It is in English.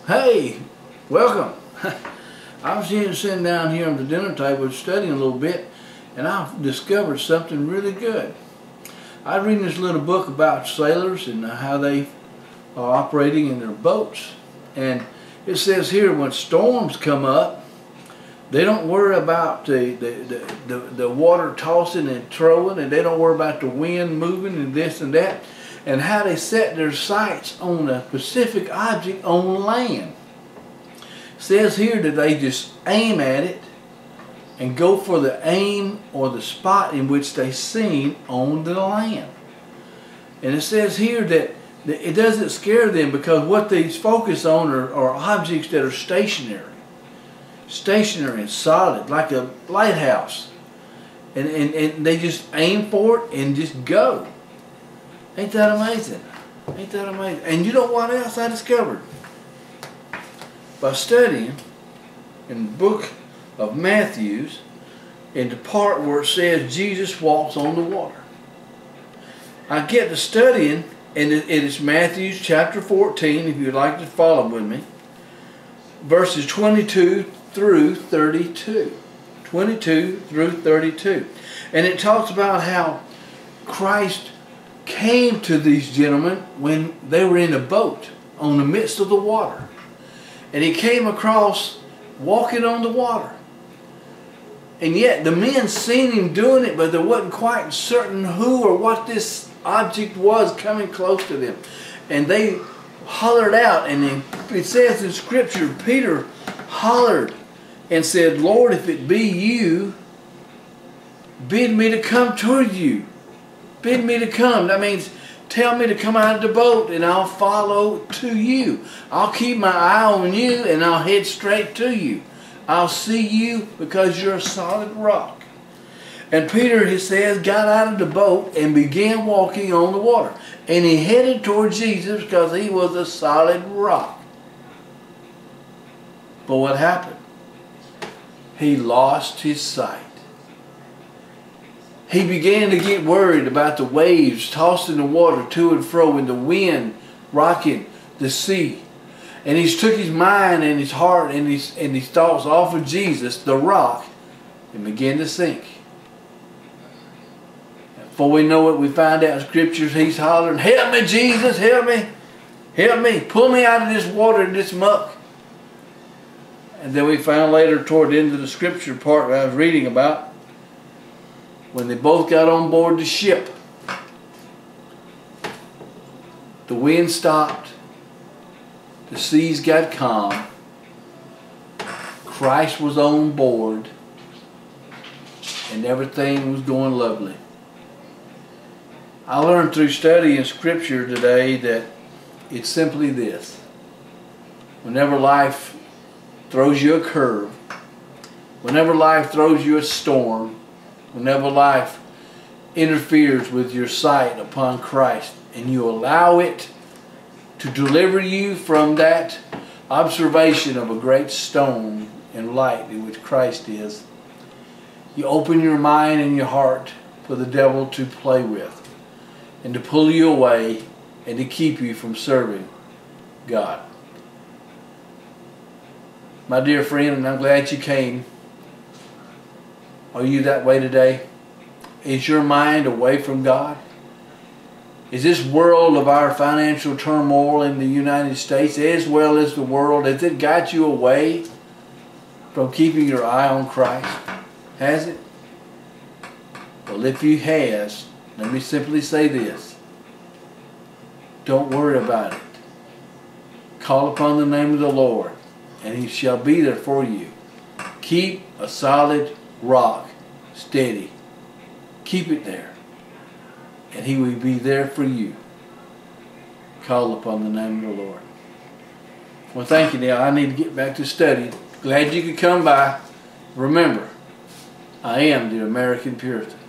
Hey, welcome. I was sitting down here on the dinner table studying a little bit, and I've discovered something really good. I was reading this little book about sailors and how they are operating in their boats. And it says here when storms come up, they don't worry about the water tossing and throwing, and they don't worry about the wind moving and this and that, and how they set their sights on a specific object on land. It says here that they just aim at it and go for the aim or the spot in which they seen on the land. And it says here that it doesn't scare them because what they focus on are objects that are stationary and solid, like a lighthouse. And they just aim for it and just go. Ain't that amazing? Ain't that amazing? And you know what else I discovered? By studying in the book of Matthew, in the part where it says Jesus walks on the water. I get to studying, and it is Matthew chapter 14, if you'd like to follow with me, verses 22 through 32. 22 through 32. And it talks about how Christ came to these gentlemen when they were in a boat on the midst of the water. And he came across walking on the water. And yet the men seen him doing it, but they wasn't quite certain who or what this object was coming close to them. And they hollered out, and it says in Scripture, Peter hollered and said, "Lord, if it be you, bid me to come toward you." Bid me to come. That means tell me to come out of the boat and I'll follow to you. I'll keep my eye on you and I'll head straight to you. I'll see you because you're a solid rock. And Peter, he says, got out of the boat and began walking on the water. And he headed toward Jesus because he was a solid rock. But what happened? He lost his sight. He began to get worried about the waves tossing the water to and fro and the wind rocking the sea. And he took his mind and his heart and his thoughts off of Jesus, the rock, and began to sink. Before we know it, we find out in Scriptures he's hollering, "Help me, Jesus, help me, help me, pull me out of this water and this muck." And then we found later toward the end of the Scripture part that I was reading about, when they both got on board the ship, the wind stopped, the seas got calm, Christ was on board, and everything was going lovely. I learned through studying Scripture today that it's simply this: whenever life throws you a curve, whenever life throws you a storm, whenever life interferes with your sight upon Christ and you allow it to deliver you from that observation of a great stone and light in which Christ is, you open your mind and your heart for the devil to play with and to pull you away and to keep you from serving God. My dear friend, and I'm glad you came. Are you that way today? Is your mind away from God? Is this world of our financial turmoil in the United States, as well as the world, has it got you away from keeping your eye on Christ? Has it? Well, if it has, let me simply say this: don't worry about it. Call upon the name of the Lord, and He shall be there for you. Keep a solid rock steady. Keep it there, and He will be there for you. Call upon the name of the Lord. Well, thank you. Now I need to get back to studying. Glad you could come by. Remember, I am the American Puritan.